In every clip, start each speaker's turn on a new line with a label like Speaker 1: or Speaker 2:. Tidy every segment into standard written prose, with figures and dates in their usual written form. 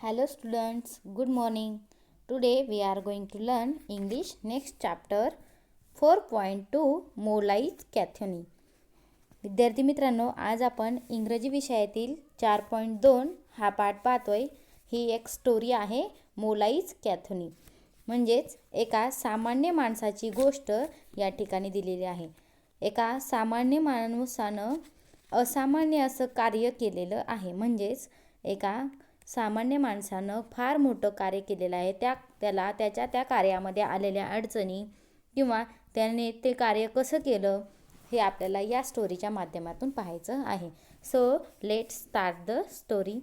Speaker 1: Hello students, good morning. Today we are going to learn English next chapter 4.2 मोलाईज कॅथोनी. विद्यार्थी मित्रांनो, आज आपण इंग्रजी विषयातील 4.2 हा पाठ पाहतोय. ही एक स्टोरी आहे मोलाईज कॅथोनी. म्हणजेच एका सामान्य माणसाची गोष्ट या ठिकाणी दिलेली आहे. एका सामान्य माणसानं असामान्य असं कार्य केलेलं आहे. म्हणजेच एका सामान्य माणसानं फार मोठं कार्य केलेलं आहे. त्याला त्या कार्यामध्ये आलेल्या अडचणी किंवा त्याने ते कार्य कसं केलं हे आपल्याला या स्टोरीच्या माध्यमातून पाहायचं आहे. So let's start the story.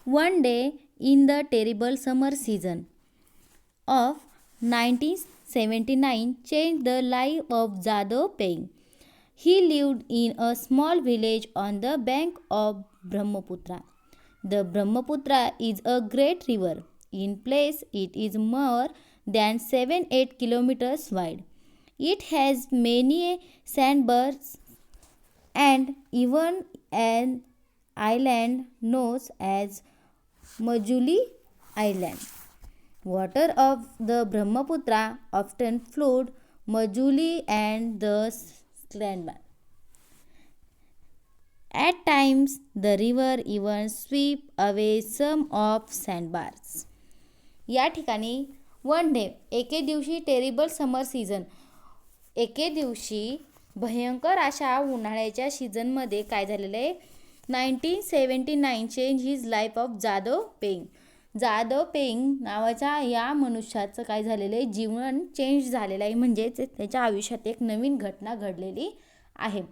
Speaker 1: One day in the terrible summer season of 1979 changed the life of Jadhav Paing. He lived in a small village on the bank of Brahmaputra. The Brahmaputra is a great river. In place, it is more than 7-8 kilometers wide. It has many sandbars and even an island known as Majuli Island. Water of the Brahmaputra often flood Majuli and the sandbar. At times, the river even sweep away some of sandbars. या ठिकाणी one day एके दिवशी terrible समर season, एके दिवशी भयंकर अशा उन्हाळ्याच्या सीझनमध्ये काय झालेलं आहे, 1979 change his life of Jadav Payeng. Jadav Payeng नावाच्या या मनुष्याचं काय झालेलं आहे, जीवन चेंज झालेलं आहे. म्हणजेच त्याच्या आयुष्यात एक नवीन घटना घडलेली आहे.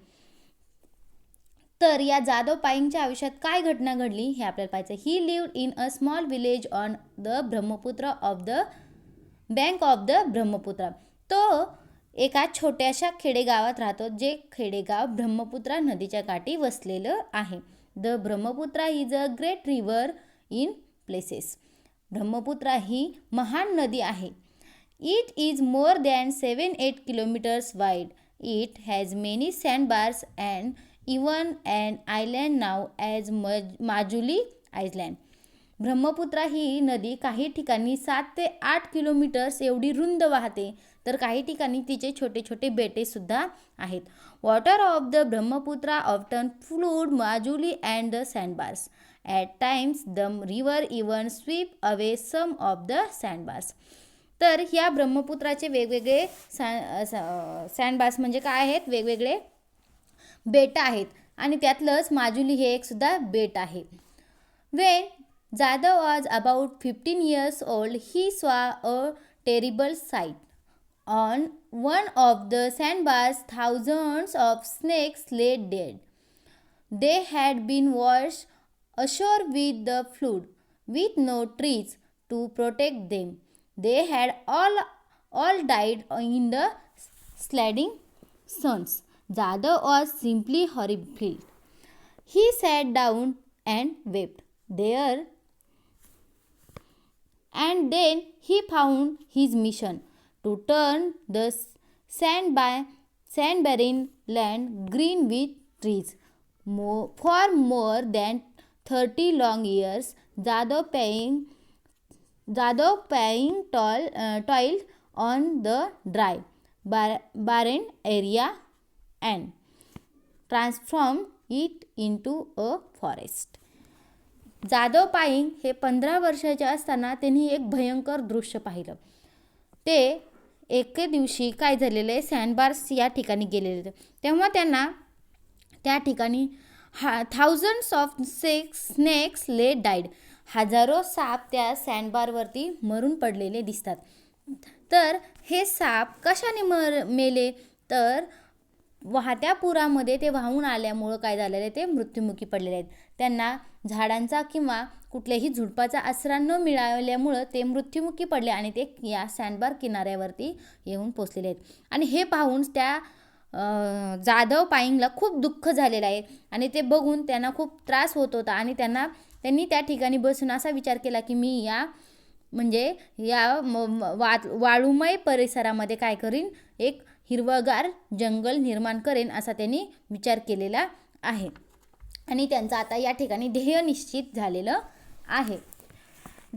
Speaker 1: तर या जाधव पाईंगच्या आयुष्यात काय घटना घडली हे आपल्याला पाहायचं. ही lived in a small village on the Brahmaputra of the bank of the Brahmaputra. तो एका छोट्याशा खेडेगावात राहतो, जे खेडेगाव ब्रह्मपुत्रा नदीच्या काठी वसलेलं आहे. The Brahmaputra is a great river in places. Brahmaputra ही महान नदी आहे. It is more than 7-8 kilometres wide. It has many sandbars and even and island now as Majuli island. Brahmaputra ही नदी काही ठिकाणी 7 ते 8 किलोमीटर्स एवढी रुंद वाहते, तर काही ठिकाणी तिचे छोटे छोटे बेटे सुद्धा आहेत. Water of the Brahmaputra often flood Majuli and the sandbars. At times the river even sweep away some of the sandbars. तर ह्या ब्रह्मपुत्राचे वेगवेगळे सँडबार्स म्हणजे काय आहेत, वेगवेगळे बेट आहेत आणि त्यातलंच माजुली हे एक सुद्धा बेट आहे. Wien Jadhav was about 15 years old, he saw a terrible sight. On one of the sandbars, thousands of snakes lay dead. They had been washed ashore with the flood, with no trees to protect them. They had all died in the sliding suns. Jadhav was simply horrified. He sat down and wept. And then he found his mission to turn the sand-barren land green with trees. For more than 30 long years, Jadhav Paing toiled on the dry, barren area and transformed it into a forest. Jadav Payeng हे 15 वर्षाचे असताना त्यांनी एक भयंकर दृश्य पाहिलं. ते एके दिवशी काय झालेलं आहे, सँडबार्स या ठिकाणी गेलेले होते. तेव्हा त्यांना त्या ठिकाणी थाउजंड्स ऑफ स्नेक्स ले डाईड. हजारो साप त्या सँडबारवरती मरून पडलेले दिसतात. तर हे साप कशाने मेले, तर वाहत्या पुरामध्ये ते वाहून आल्यामुळं काय झालेलं आहे, ते मृत्युमुखी पडलेले आहेत. त्यांना झाडांचा किंवा कुठल्याही झुडपाचा आसरा न मिळाल्यामुळं ते मृत्युमुखी पडले आणि ते या सँडबार किनाऱ्यावरती येऊन पोचलेले आहेत. आणि हे पाहून त्या जाधव पाईंगला खूप दुःख झालेलं आहे आणि ते बघून त्यांना खूप त्रास होत होता. आणि त्यांनी त्या ठिकाणी बसून असा विचार केला की मी या वाळूमय परिसरामध्ये काय करीन, एक हिरवगार जंगल निर्माण करेन असा त्यांनी विचार केलेला आहे. आणि त्यांचं आता या ठिकाणी ध्येय निश्चित झालेलं आहे.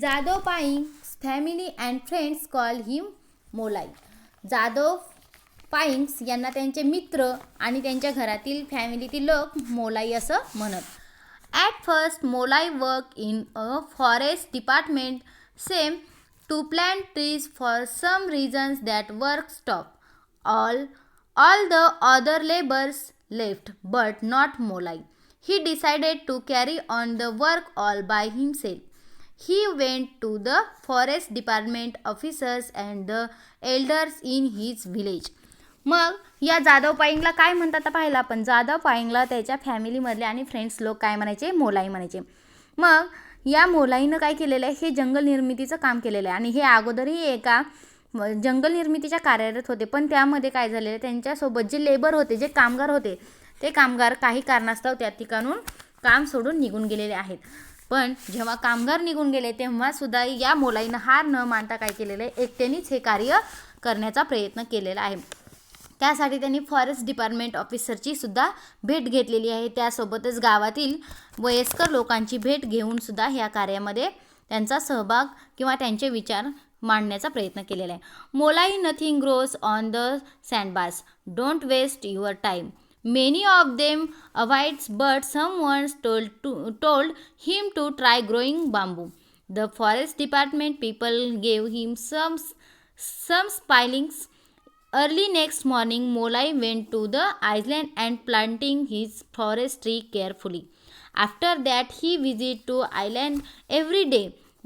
Speaker 1: Jadav Payeng's family and friends call him Molai. Jadav Payeng's यांना त्यांचे मित्र आणि त्यांच्या घरातील फॅमिलीतील लोक मोलाई असं म्हणत. At first Molai work in a forest department same to plant trees for some reasons that work stop. All the other laborers left, but not Molai. He decided to carry on the work all by himself. He went to the forest department officers and the elders in his village. मग या जाधव पाईंगला काय म्हणतात पाहिलं आपण. जाधव पाईंगला त्याच्या फॅमिलीमधले आणि friends लोक काय म्हणायचे, मोलाई म्हणायचे. मग या मोलाईनं काय केलेलं आहे, हे जंगल निर्मितीचं काम केलेलं आहे आणि हे अगोदरही एका जंगल निर्मितीच्या कार्यरत होते. पण त्यामध्ये काय झालेलं, त्यांच्यासोबत जे लेबर होते, जे कामगार होते, ते कामगार काही कारणास्तव त्या ठिकाणून काम सोडून निघून गेलेले आहेत. पण जेव्हा कामगार निघून गेले तेव्हा सुद्धा या मोलाईनं हार न मानता काय केलेलं आहे, एकट्यानेच हे कार्य करण्याचा प्रयत्न केलेला आहे. त्यासाठी त्यांनी फॉरेस्ट डिपार्टमेंट ऑफिसरची सुद्धा भेट घेतलेली आहे. त्यासोबतच गावातील वयस्कर लोकांची भेट घेऊन सुद्धा ह्या कार्यामध्ये त्यांचा सहभाग किंवा त्यांचे विचार मांडण्याचा प्रयत्न केलेला आहे. Molai nothing grows on the sandbars. Don't waste your time. Many of them avoids but some ones told him to try growing bamboo. The forest department people gave him some saplings. Early next morning, Molai went to the island and planting his forest tree carefully. After that, he visited to island every day,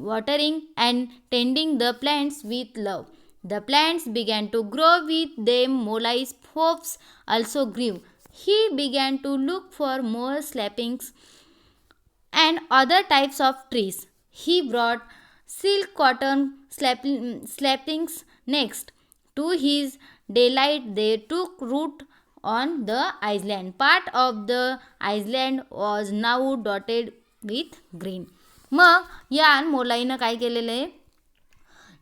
Speaker 1: watering and tending the plants with love. The plants began to grow with them. Molai's hopes also grew. He began to look for more saplings and other types of trees. He brought silk cotton saplings next. To his delight, they took root on the island. Part of the island was now dotted with green. मग या मोलाईनं काय केलेलं आहे,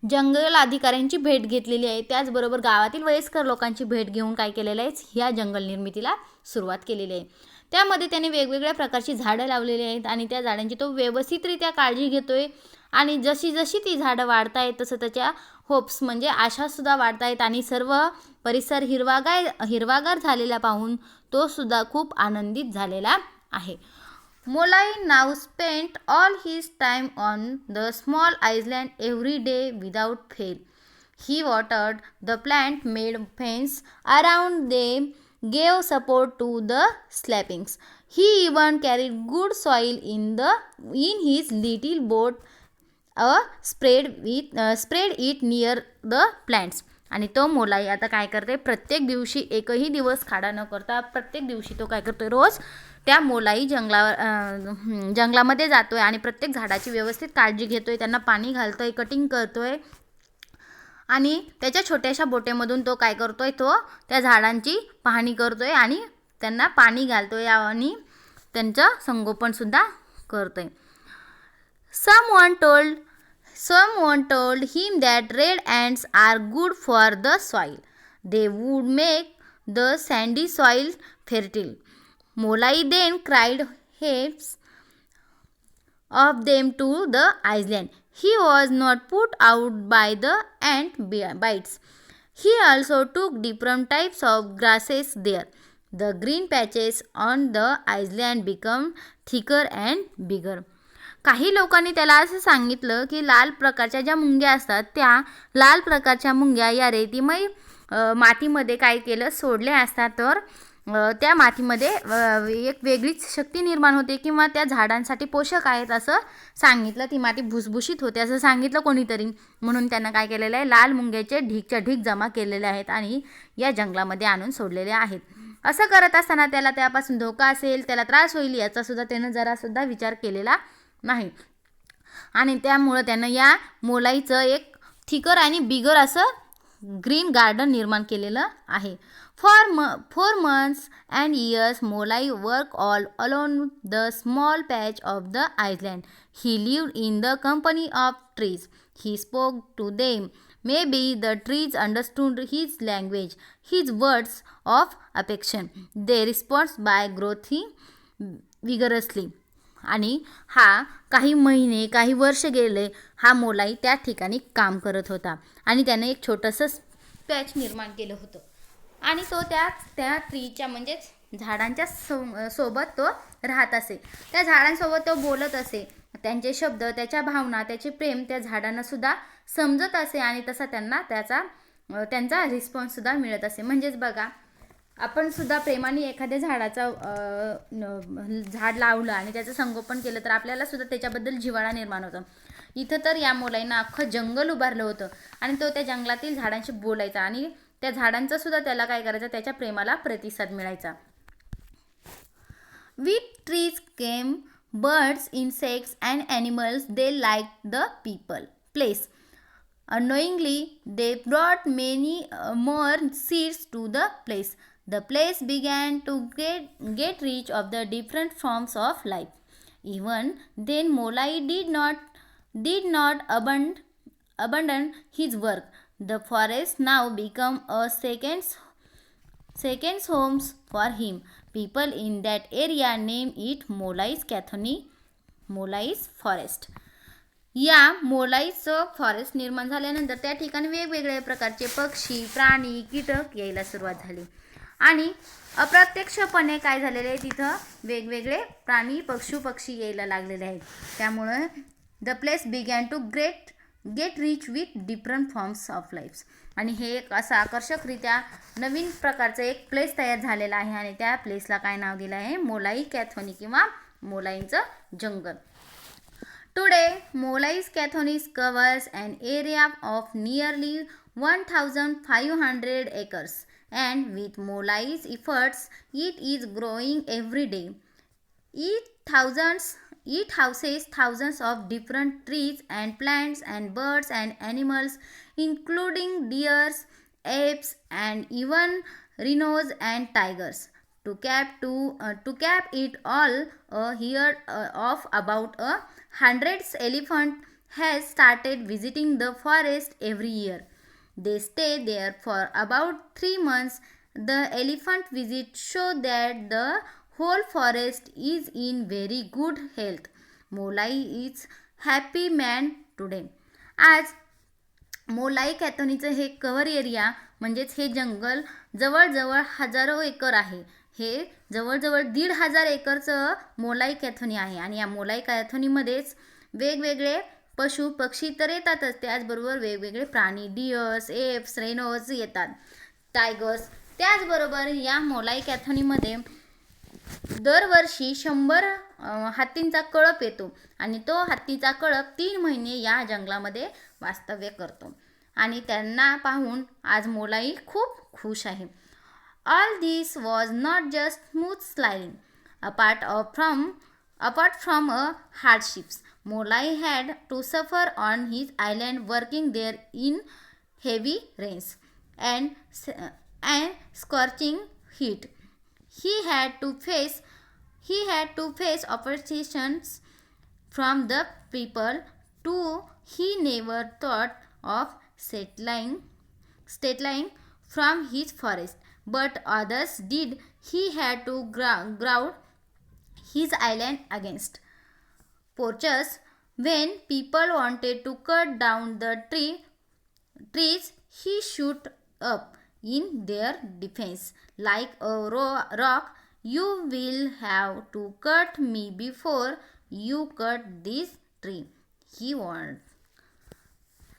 Speaker 1: जंगल अधिकाऱ्यांची भेट घेतलेली आहे. त्याचबरोबर गावातील वयस्कर लोकांची भेट घेऊन काय केलेलं आहे, ह्या जंगल निर्मितीला सुरुवात केलेली आहे. त्यामध्ये त्याने वेगवेगळ्या प्रकारची झाडं लावलेली आहेत आणि त्या झाडांची तो व्यवस्थितरित्या काळजी घेतोय. आणि जशी जशी ती झाडं वाढत आहेत तसं त्याच्या होप्स म्हणजे आशासुद्धा वाढत आहेत आणि सर्व परिसर हिरवागार झालेला पाहून तो सुद्धा खूप आनंदित झालेला आहे. Molai now spent all his time on the small island every day without fail. He watered the plant, made fence around them, gave support to the saplings. He even carried good soil in his little boat, spread it near the plants. आणि तो मोलाई आता काय करते, प्रत्येक दिवशी एकही दिवस खाडा न करता प्रत्येक दिवशी तो काय करतोय, रोज त्या मोलाई जंगलामध्ये जातोय आणि प्रत्येक झाडाची व्यवस्थित काळजी घेतोय, त्यांना पाणी घालतोय, कटिंग करतोय आणि त्याच्या छोट्याशा बोटेमधून तो काय करतोय, तो त्या झाडांची पाहणी करतोय आणि त्यांना पाणी घालतोय आणि त्यांचं संगोपनसुद्धा करतोय. Someone told him that red ants are good for the soil. They would make the sandy soil fertile. Molai then cried heaps of them to the island. He was not put out by the ant bites. He also took different types of grasses there. The green patches on the island became thicker and bigger. काही लोकांनी त्याला असं सांगितलं की लाल प्रकारच्या ज्या मुंग्या असतात त्या लाल प्रकारच्या मुंग्या या रेतीमय मातीमध्ये काय केलं, सोडल्या असतात तर त्या मातीमध्ये एक वेगळीच शक्ती निर्माण होते किंवा त्या झाडांसाठी पोषक आहेत असं सांगितलं. ती माती भुसभुशीत होते असं सांगितलं कोणीतरी. म्हणून त्यांना काय केलेलं आहे, लाल मुंग्याचे ढीकच्या ढीक जमा केलेले आहेत आणि या जंगलामध्ये आणून सोडलेले आहेत. असं करत असताना त्याला त्यापासून धोका असेल, त्याला त्रास होईल याचा सुद्धा त्यानं जरासुद्धा विचार केलेला नाही आणि त्यामुळं त्यानं या मोलाईचं एक थिकर आणि बिगर असं ग्रीन गार्डन निर्माण केलेलं आहे. For months and years, Molai worked all along the small patch of the island. He lived in the company of trees. He spoke to them. Maybe the trees understood his language, his words of affection. They responded by growing vigorously आणि हा काही महिने काही वर्ष गेले हा मोलाई त्या ठिकाणी काम करत होता आणि त्याने एक छोटंसं पॅच निर्माण केलं होतं आणि तो त्या ट्रीच्या म्हणजेच झाडांच्या सोबत तो राहत असे. त्या झाडांसोबत तो बोलत असे. त्यांचे शब्द, त्याच्या भावना, त्याचे प्रेम त्या झाडांना सुद्धा समजत असे आणि तसा त्यांना त्यांचा रिस्पॉन्स सुद्धा मिळत असे. म्हणजेच बघा, आपण सुद्धा प्रेमाने एखाद्या झाड लावलं आणि त्याचं संगोपन केलं तर आपल्याला सुद्धा त्याच्याबद्दल जिव्हाळा निर्माण होतो. इथं तर या मोलाईनं अख्खं जंगल उभारलं होतं आणि तो त्या जंगलातील झाडांशी बोलायचा आणि त्या झाडांचा सुद्धा त्याला काय करायचं, त्याच्या प्रेमाला प्रतिसाद मिळायचा. With trees came birds, insects and animals they liked the place. Unknowingly, they brought many more seeds to the place. The place began to get rich of the different forms of life. Even then, Molai did not abandon his work. The forest now became a second homes for him. People in that area name it Molai's forest. या मोलाईचं forest निर्माण झाल्यानंतर त्या ठिकाणी वेगवेगळ्या प्रकारचे पक्षी, प्राणी, कीटक यायला सुरुवात झाली आणि अप्रत्यक्षपणे काय झालेले आहे, तिथं वेगवेगळे प्राणी, पक्षी यायला लागलेले आहेत. त्यामुळे the place began to get rich with different forms of life. आणि हे एक असं आकर्षकरित्या नवीन प्रकारचं एक प्लेस तयार झालेला आहे आणि त्या प्लेसला काय नाव दिलं आहे, मोलाई कॅथोनी किंवा मोलाईचं जंगल. Today Molai's Kathonis covers an area of nearly 1,500 acres and with Molai's efforts it is growing every day. It houses thousands of different trees and plants and birds and animals including deers, apes and even rhinos and tigers. To cap it all, a herd of about 100 elephants has started visiting the forest every year. They stay there for about 3 months. The elephant visits show that the whole forest is in very good health. Molai is happy man today. आज मोलाई कॅथोनीचं हे cover area म्हणजेच हे जंगल जवळजवळ हजारो acre आहे. हे जवळजवळ 1,500 एकरचं मोलाई कॅथोनी आहे आणि या मोलाई कॅथोनीमध्येच वेगवेगळे पशु पक्षी तर येतातच, त्याचबरोबर वेगवेगळे प्राणी, डिअर्स, एप्स, रेनोज येतात, टायगर्स. त्याचबरोबर या मोलाई कॅथोनीमध्ये दरवर्षी 100 हत्तींचा कळप येतो आणि तो हत्तीचा कळप 3 महिने या जंगलामध्ये वास्तव्य करतो आणि त्यांना पाहून आज मोलाई खूप खुश आहे. All this was not just smooth sailing. Apart from hardships, Molai had to suffer on his island working there in heavy rains and scorching heat. He had to face oppositions from the people too. He never thought of settling from his forest, but others did. He had to guard his island against poachers. When people wanted to cut down the trees, he shoot up in their defense like a rock. You will have to cut me before you cut this tree, he warned.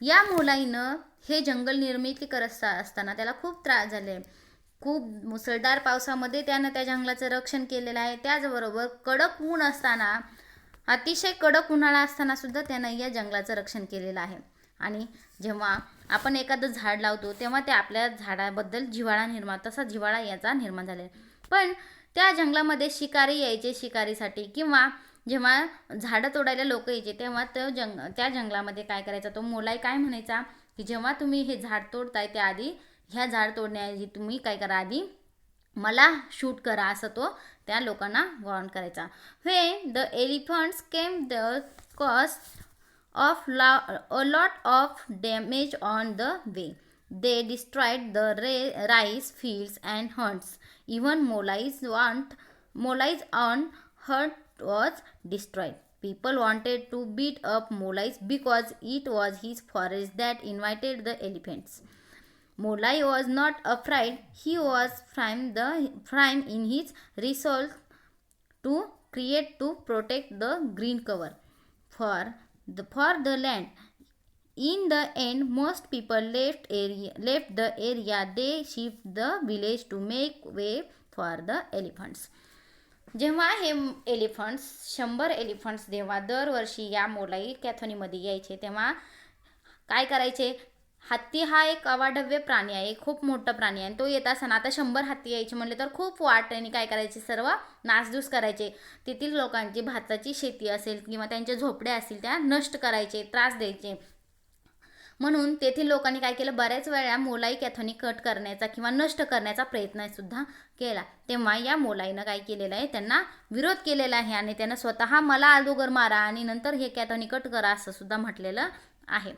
Speaker 1: या मोलाईनं हे जंगल निर्मिती करत असताना त्याला खूप त्रास झाले. खूप मुसळधार पावसामध्ये त्यानं त्या जंगलाचं रक्षण केलेलं आहे. त्याचबरोबर कडक ऊन असताना, अतिशय कडक उन्हाळा असताना सुद्धा त्यानं या जंगलाचं रक्षण केलेलं आहे. आणि जेव्हा आपण एखादं झाड लावतो तेव्हा ते आपल्या झाडाबद्दल तसा जिव्हाळा याचा निर्माण झालेला. पण त्या जंगलामध्ये शिकारी यायचे शिकारीसाठी, किंवा जेव्हा झाडं तोडायला लोक यायचे तेव्हा त्या जंगलामध्ये काय करायचा, तो मोलाई काय म्हणायचा की जेव्हा तुम्ही हे झाड तोडताय त्याआधी ह्या झाड तोडण्याआधी तुम्ही काय करा, आधी मला शूट करा, असं तो त्या लोकांना वॉर्न करायचा. When the elephants came the cost of a lot of damage on the way. They destroyed the rice fields and hunts. Even Molai's on hut was destroyed. People wanted to beat up Molai because it was his forest that invited the elephants. Molai was not afraid. He was firm in his resolve to protect the green cover for the land. In the end, most people left the area. They shift the village to make way for the elephants. जेव्हा हे elephants 100 elephants जेव्हा दरवर्षी या मोलाई कॅथोनीमध्ये यायचे तेव्हा काय करायचे, हत्ती हा एक अवाढव्य प्राणी आहे, खूप मोठा प्राणी आहे. तो येत असताना आता 100 हत्ती यायचे म्हणले तर खूप वाट आणि काय करायचे, सर्व नासधूस करायचे. तेथील लोकांची भाताची शेती असेल किंवा त्यांच्या झोपड्या असतील त्या नष्ट करायचे, त्रास द्यायचे. म्हणून तेथील लोकांनी काय केलं, बऱ्याच वेळा मोलाई कॅथोनी कट करण्याचा किंवा नष्ट करण्याचा प्रयत्न सुद्धा केला. तेव्हा या मोलाईनं काय केलेलं आहे, त्यांना विरोध केलेला आहे आणि त्यानं स्वतः मला अगोदर मारा आणि नंतर हे कॅथोनी कट करा असं सुद्धा म्हटलेलं आहे.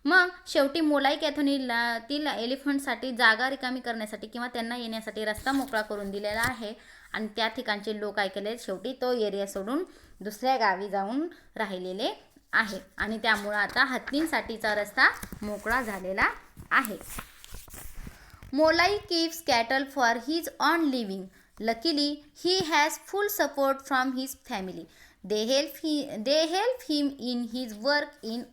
Speaker 1: मग शेवटी मोलाई कॅथोनीतील एलिफंटसाठी जागा रिकामी करण्यासाठी किंवा त्यांना येण्यासाठी रस्ता मोकळा करून दिलेला आहे आणि त्या ठिकाणचे लोक काय केले, शेवटी तो एरिया सोडून दुसऱ्या गावी जाऊन राहिलेले आहे आणि त्यामुळे आता हत्तींसाठीचा रस्ता मोकळा झालेला आहे. Molai keeps cattle for his own living. Luckily he has full support from his family. They help him in his work in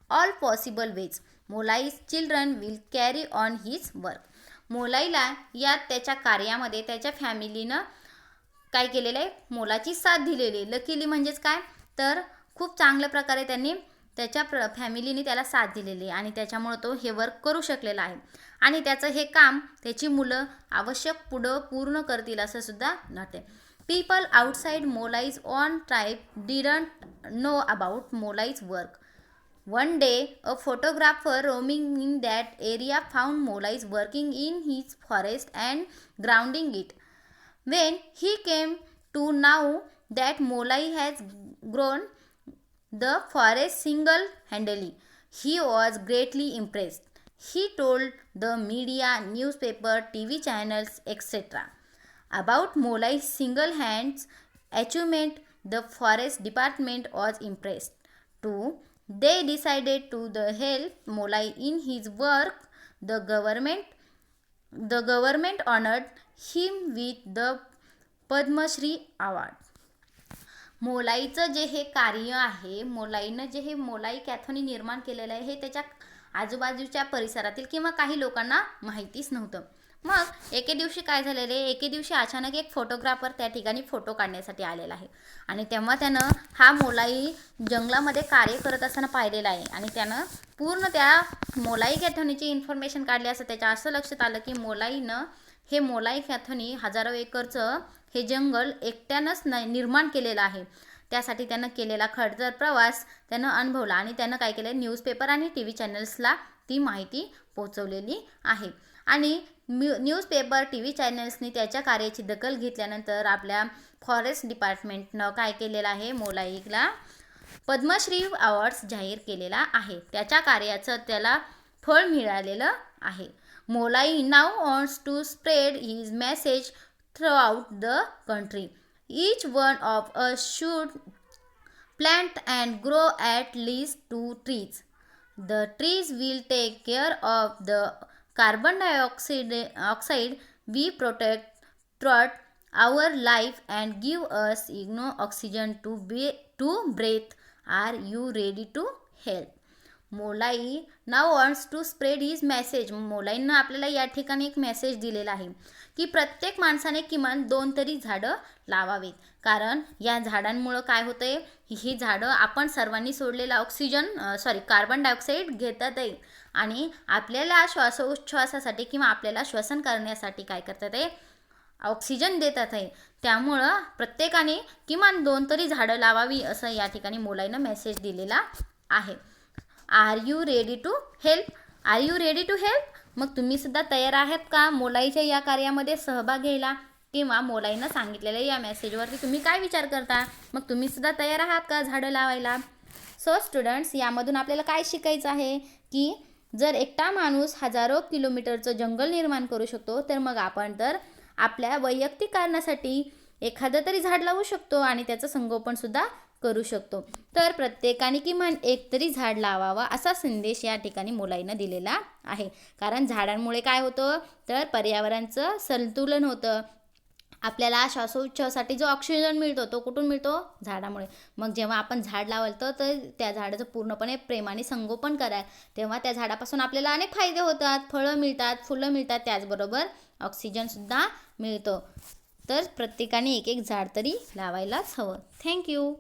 Speaker 1: all possible ways. Molai's children will carry on his work. मोलाईला या त्याच्या कार्यामध्ये त्याच्या फॅमिलीनं काय केलेलं आहे, मोलाची साथ दिलेली आहे. लकीली म्हणजेच काय तर खूप चांगल्या प्रकारे त्यांनी त्याच्या फॅमिलीने त्याला साथ दिलेली आहे आणि त्याच्यामुळे तो हे वर्क करू शकलेला आहे आणि त्याचं हे काम त्याची मुलं आवश्यक पुढं पूर्ण करतील असं सुद्धा वाटते. People outside Molai's own tribe didn't know about Molai's work. One day a photographer roaming in that area found Molai's working in his forest and grounding it. When he came to know that Molai has grown the forest single-handedly, he was greatly impressed. He told the media, newspaper, TV channels, etc. about Molai's single-handed achievement. The forest department was impressed too. They decided to help Molai in his work. The government honored him with the Padma Shri Award. मोलाईचं जे हे कार्य आहे, मोलाईनं जे हे मोलाई कॅथोनी निर्माण केलेलं आहे हे त्याच्या आजूबाजूच्या परिसरातील किंवा काही लोकांना माहितीच नव्हतं. मग एके दिवशी काय झालेलं आहे, एके दिवशी अचानक एक फोटोग्राफर त्या ठिकाणी फोटो काढण्यासाठी आलेला आहे आणि तेव्हा त्यानं हा मोलाई जंगलामध्ये कार्य करत असताना पाहिलेला आहे आणि त्यानं पूर्ण त्या मोलाई कॅथोनीची इन्फॉर्मेशन काढली. असं त्याच्या असं लक्षात आलं की मोलाईनं हे मोलाई कॅथोनी हजारो एकरचं हे जंगल एकट्यानंच निर्माण केलेलं आहे. त्यासाठी त्यानं केलेला खडतर प्रवास त्यानं अनुभवला आणि त्यानं काय केलं, न्यूजपेपर आणि TV चॅनल्सला ती माहिती पोहोचवलेली आहे आणि न्यूजपेपर TV चॅनल्सनी त्याच्या कार्याची दखल घेतल्यानंतर आपल्या फॉरेस्ट डिपार्टमेंटनं काय केलेलं आहे, मोलाईला पद्मश्री अवॉर्ड्स जाहीर केलेला आहे. त्याच्या कार्याचं त्याला फळ मिळालेलं आहे. Molai now wants to spread his message throughout the country. Each one of us should plant and grow at least 2 trees. The trees will take care of the carbon dioxide we protect throughout our life and give us oxygen to breathe. Are you ready to help? Molai now wants to spread his message. मोलाईनं आपल्याला या ठिकाणी एक message दिलेला आहे की प्रत्येक माणसाने किमान 2 तरी झाडं लावावीत. कारण या झाडांमुळं काय होतंय, ही झाडं आपण सर्वांनी सोडलेला कार्बन डायऑक्साईड घेतात आहे आणि आपल्याला श्वासोच्छ्वासासाठी किंवा आपल्याला श्वसन करण्यासाठी काय करतात आहे, ऑक्सिजन देतात आहे. त्यामुळं प्रत्येकाने किमान 2 तरी झाडं लावावी असं या ठिकाणी मोलाईनं मेसेज दिलेला आहे. Are you ready to help? Are you ready to help? मग तुम्ही सुद्धा तयार आहात का मोलाईच्या या कार्यामध्ये सहभाग घ्यायला किंवा मोलाईनं सांगितलेल्या या मेसेजवरती तुम्ही काय विचार करता? मग तुम्ही सुद्धा तयार आहात का झाडं लावायला? सो स्टुडंट्स, यामधून आपल्याला काय शिकायचं आहे की जर एकटा माणूस हजारो किलोमीटरचं जंगल निर्माण करू शकतो तर मग आपण तर आपल्या वैयक्तिक कारणासाठी एखादं तरी झाड लावू शकतो आणि त्याचं संगोपनसुद्धा करू शकतो. तर प्रत्येकाने किमान एक तरी झाड लावावा असा संदेश या ठिकाणी मुलांना दिलेला आहे. कारण झाडांमुळे काय होतं, तर पर्यावरणाचं संतुलन होतं. आपल्याला श्वासोच्छवासासाठी जो ऑक्सिजन मिळतो तो कुठून मिळतो, झाडामुळे. मग जेव्हा आपण झाड लावलं तर त्या झाडाचं पूर्णपणे प्रेमाने संगोपन कराल, तेव्हा त्या झाडापासून आपल्याला अनेक फायदे होतात. फळं मिळतात, फुलं मिळतात, त्याचबरोबर ऑक्सिजनसुद्धा मिळतो. तर प्रत्येकाने एक एक झाड तरी लावायलाच हवं. थँक्यू.